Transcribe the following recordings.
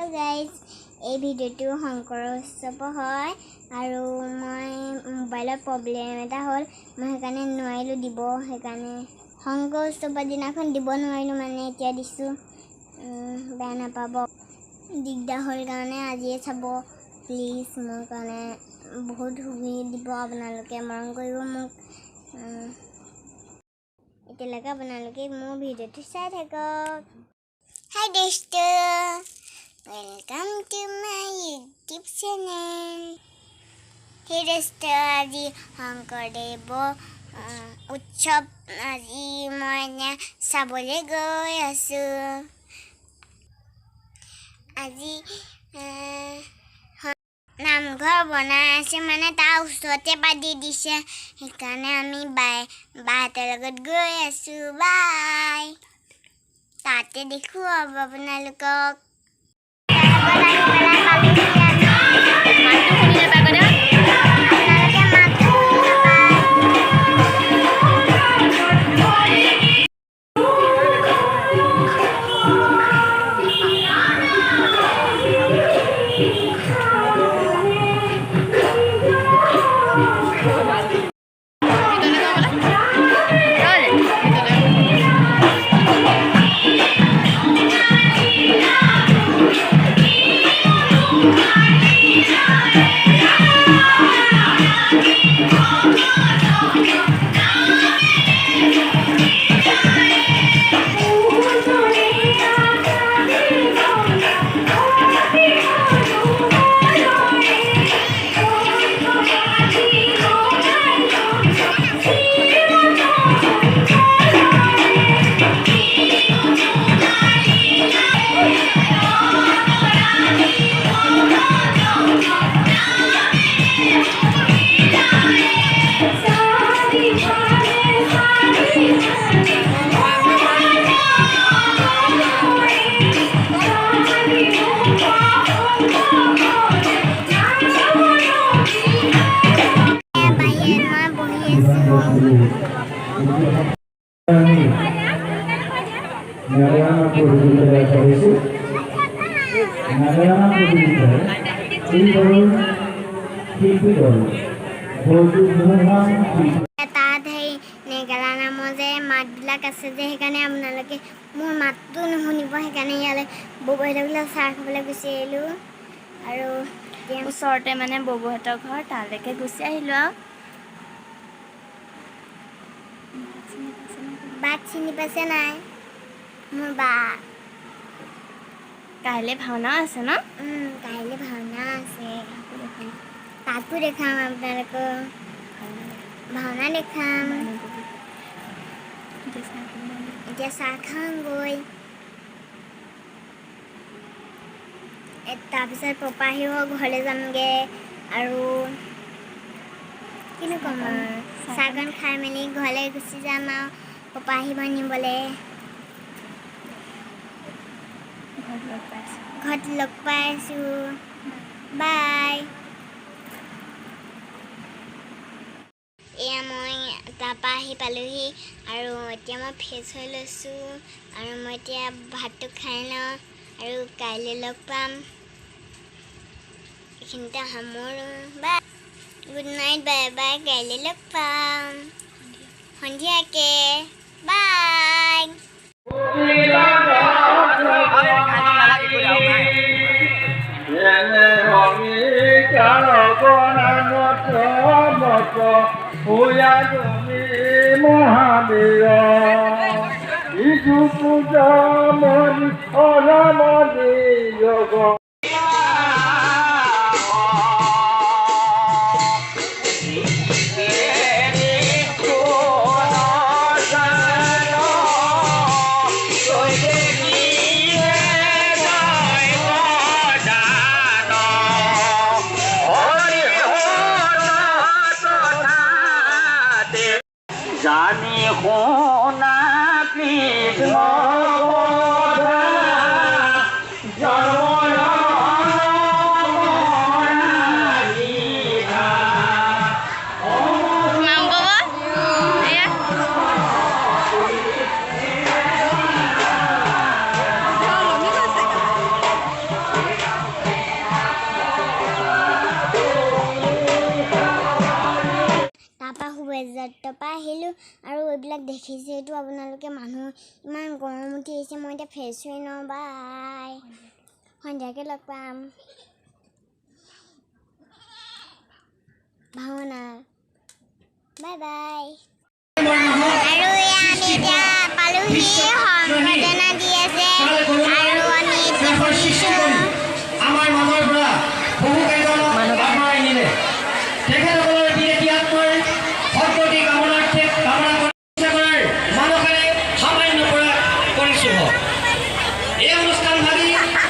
Hello guys, এই ভিডিওটো শংকৰ উৎসৱ হয় আৰু মই মোবাইলৰ প্ৰব্লেম এটা হ'ল মই সেইকাৰণে নোৱাৰিলোঁ দিব সেইকাৰণে শংকৰ উৎসৱৰ দিনাখন দিব নোৱাৰিলোঁ মানে এতিয়া দিছোঁ বেয়া নাপাব দিগদাৰ হ'ল কাৰণে আজিয়ে চাব প্লিজ মোৰ কাৰণে বহুত সুবিধা দিব আপোনালোকে মৰম কৰিব মোক এতিয়ালৈকে আপোনালোকে মোৰ ভিডিওটো চাই থাকক হাই দোস্তো Welcome to my YouTube channel. Hey dosto, আজি শংকৰদেৱ উৎসৱ আজি মই চাবলৈ গৈ আছো আজি নামঘৰ বনাই আছে মানে তাৰ ওচৰতে পাতি দিছে সেইকাৰণে আমি বাহঁতৰ লগত গৈ আছো বাই তাতে দেখো আপোনালোকক তাত সেই নেগেলা নামৰ যে মাতবিলাক আছে যে সেইকাৰণে আপোনালোকে মোৰ মাতটো নুশুনিব সেইকাৰণে ইয়ালৈ ববৌহঁতক চাহ খাবলৈ গুচি আহিলোঁ আৰু ওচৰতে মানে ববৌহঁতৰ ঘৰ তালৈকে গুচি আহিলোঁ আৰু বাক চিনি পাইছে নাই মোৰ বা কাইলৈ ভাওনা আছে ন কাইলৈ ভাওনা আছে তাকো দেখাম আপোনালোকক ভাওনা দেখাম এতিয়া চাহ খাওঁগৈ তাৰপিছত পপা আহিব ঘৰলৈ যামগৈ আৰু কিনো ক'ম চাহকণ খাই মেলি ঘৰলৈ গুচি যাম আৰু পপা আহিব নিবলৈ ঘৰত লগ পাই আছোঁ বাই এয়া মই তাৰপৰা আহি পালোহি আৰু এতিয়া মই ফ্ৰেছ হৈ লৈছোঁ আৰু মই এতিয়া ভাতটো খাই লওঁ আৰু কাইলৈ লগ পাম এইখিনিতে সামৰোঁ bye good night bye bye কাইলৈ লগ পাম সন্ধিয়াকৈ বাই জানি শুনা কৃষ্ণ এইবিলাক দেখিছেতো আপোনালোকে মানুহ ইমান গৰম উঠি আহিছে মই এতিয়া ফ্ৰেছ হৈ লওঁ বাই সন্ধিয়াকৈ লগ পাম ভাওনা বাই বাই আৰু আমি এতিয়া পালোহি সংবৰ্ধনা দি আছে আৰু আমি এতিয়া শুনিছোঁ আমাৰ মনৰ পৰা বহু কেইজন আমাৰ আহিলে তেখেতসকলৰ বিদেশী আত্মাৰ সদ্গতি কামনাৰ্থে কামনা কৰাৰ মানসেৰে সামান্য পৰা কৰিছোঁ এই অনুষ্ঠান ভাবি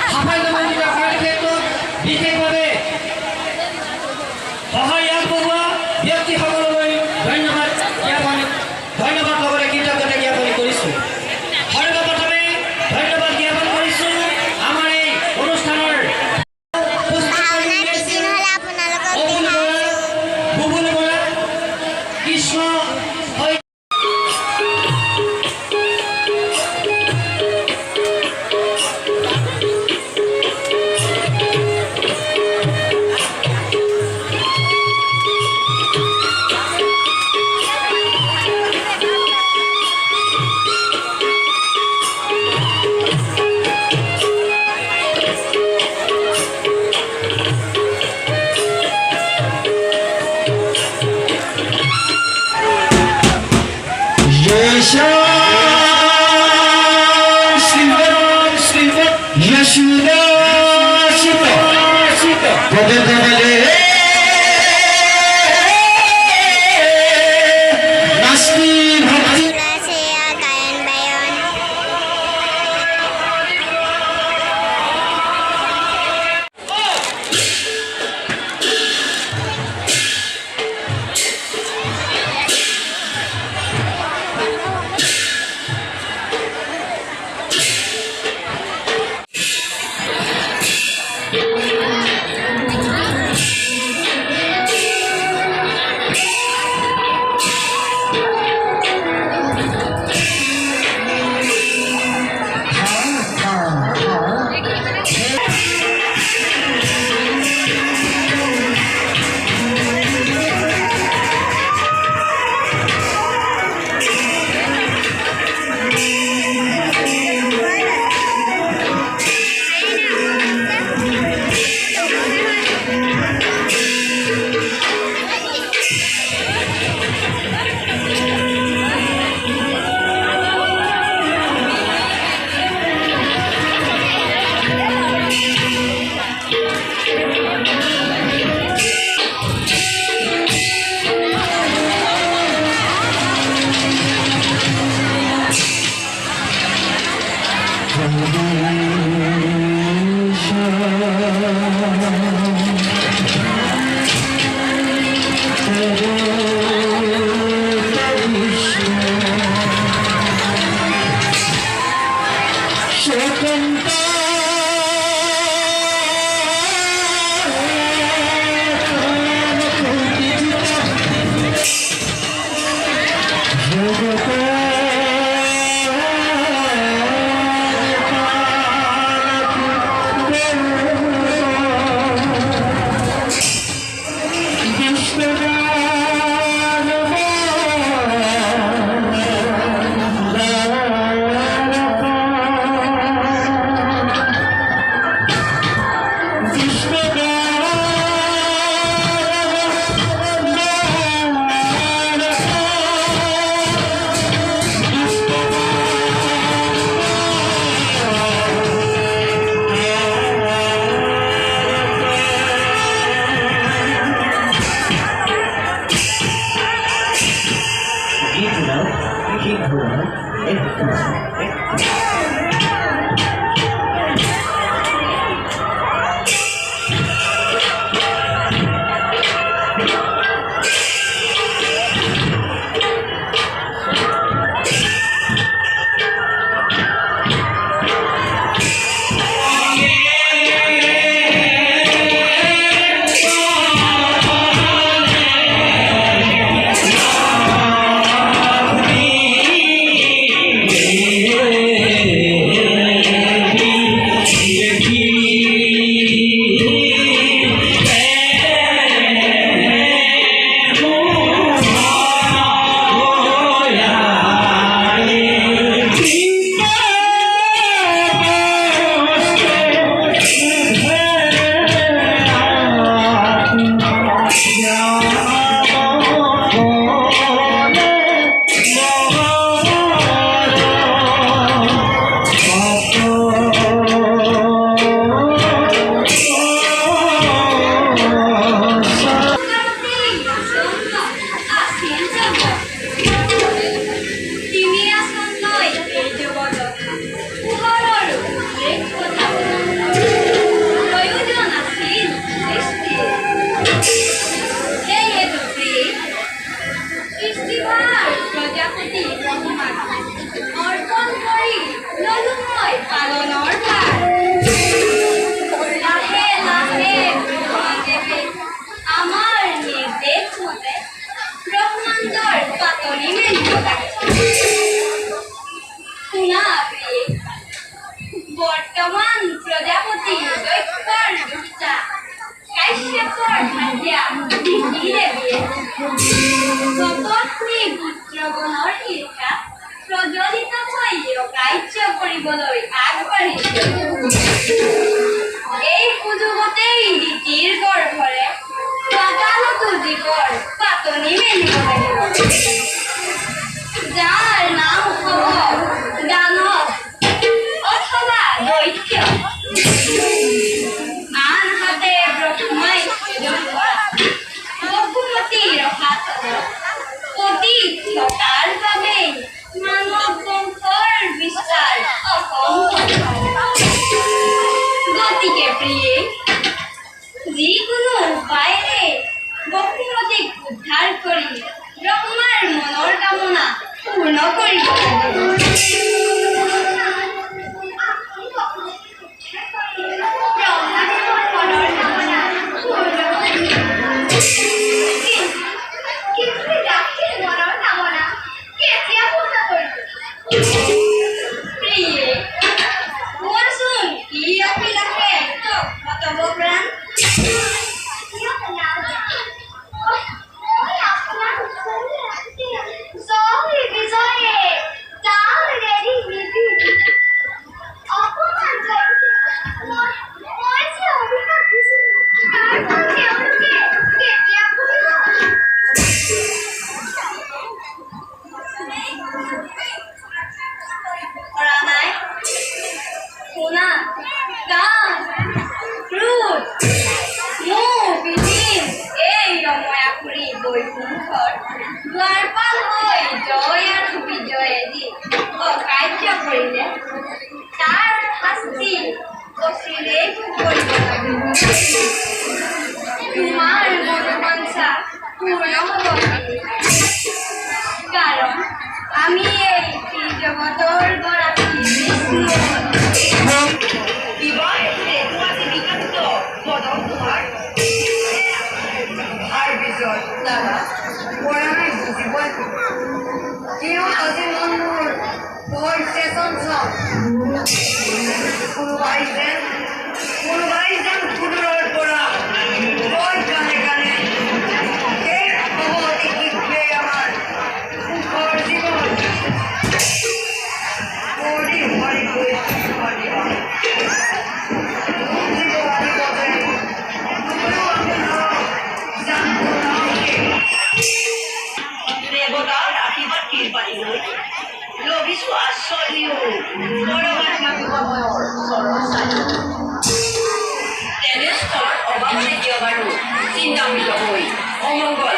সাফল্যমণ্ডিত কৰাৰ ক্ষেত্ৰত বিশেষভাৱে সহায় আগবঢ়োৱা ব্যক্তিসকললৈ ধন্যবাদ লগতে কৃতজ্ঞতা জ্ঞাপন কৰিছোঁ সৰ্বপ্ৰথমে ধন্যবাদ জ্ঞাপন কৰিছোঁ আমাৰ এই অনুষ্ঠানৰ বুবুল বৰা কৃষ্ণ এই সুযোগতেই ৰীতিৰ গৰ্ভৰে পাতালতো জীৱৰ পাতনি মেলিব লাগিব, যাৰ নাম হ'ব দানৱ অথবা দৈত্য, আনহাতে ব্ৰহ্মাই সৃজন কৰা বসুমতীৰ হাতত পতিত থকাৰ বাবেই মানৱ বংশৰ বিস্তাৰ অসম্ভৱ। গতিকে প্ৰিয়ে, যিকোনো উপায়েৰে বসুমতীক উদ্ধাৰ কৰি ব্ৰহ্মাৰ মনৰ কামনা পূৰ্ণ কৰিব লাগিব। ব্ৰহ্মাদেৱৰ মনৰ কামনা পূৰ্ণ কৰিব। কিন্তু দাসীৰ মনৰ কামনা কেতিয়া পূৰ্ণ কৰিব? প্ৰিয়ে, কোৱাচোন কি অভিলাষে তোক হতব প্ৰাণ? কৰা নাই শুনা, কাম ক্ৰোধ মোহ বিহীন এই ৰময়াপুৰী বৈকুণ্ঠৰ দুৱাৰপাল হৈ জয় আৰু বিজয়েদি অকাৰ্য কৰিলে তাৰ শাস্তি অচিৰেই ভোগ কৰিব লাগিব। তোমাৰ মনোবাঞ্ছা পূৰ্ণ হ'ব, কাৰণ আমি এই জগতৰ গৰাকী বিষ্ণু চিন্তামৃত হৈ অমংগল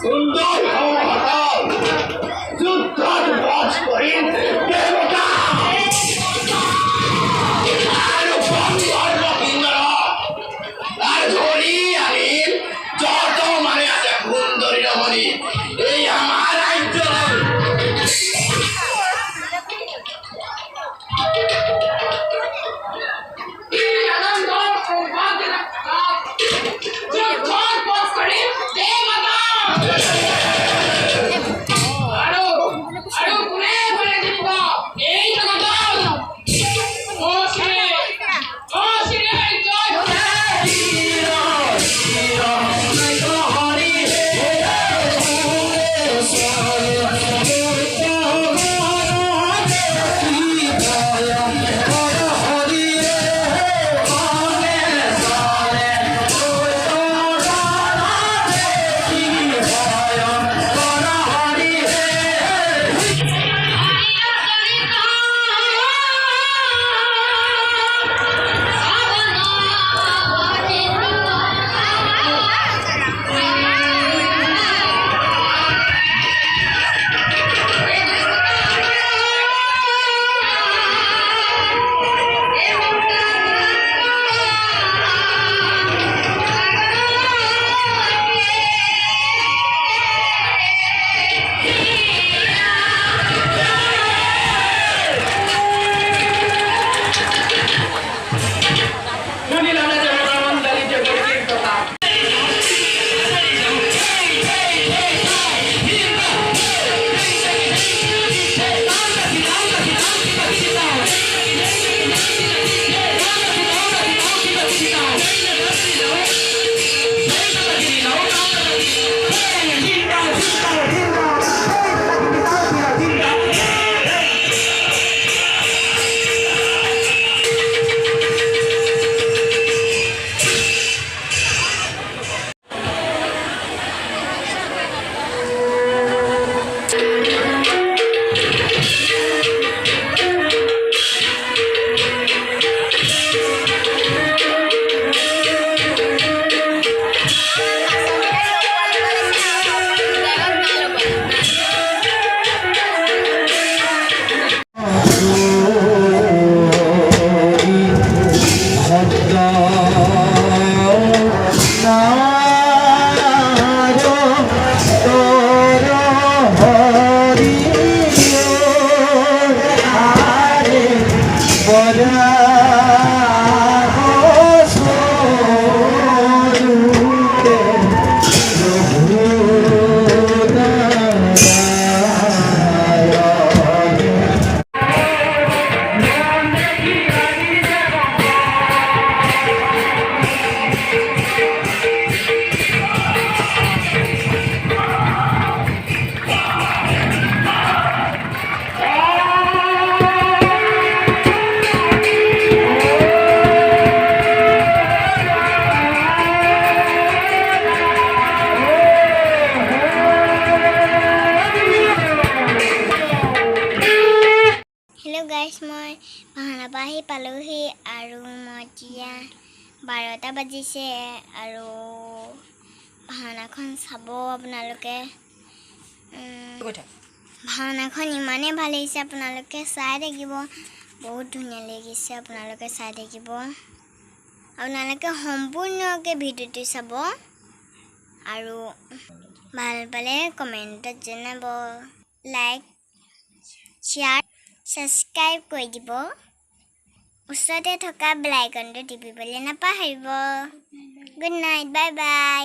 সুন্দর হঠাৎ যুদ্ধ বাজ করি দেবতা আর বন্দর রবীন্দ্র আর ধরি আমি যত মানে আছে সুন্দরী রমণী এই আমার রাজ্য আনন্দ সৌভাগ্য যুদ্ধ বাজ করি দেবতা আরো ঘুরে ঘুরে দিব এই জগৎ ও শ্রী জয় হরি আহি পালোহি আৰু মই এতিয়া 12টা বাজিছে আৰু ভাওনাখন চাব আপোনালোকে ভাওনাখন ইমানেই ভাল লাগিছে আপোনালোকে চাই থাকিব বহুত ধুনীয়া লাগিছে আপোনালোকে চাই থাকিব আপোনালোকে সম্পূৰ্ণকৈ ভিডিঅ'টো চাব আৰু ভাল পালে কমেণ্টত জনাব লাইক শ্বেয়াৰ ছাবস্ক্ৰাইব কৰি দিব ওচৰতে থকা বেল আইকনটো টিপিবলৈ নাপাহৰিব গুড নাইট বাই বাই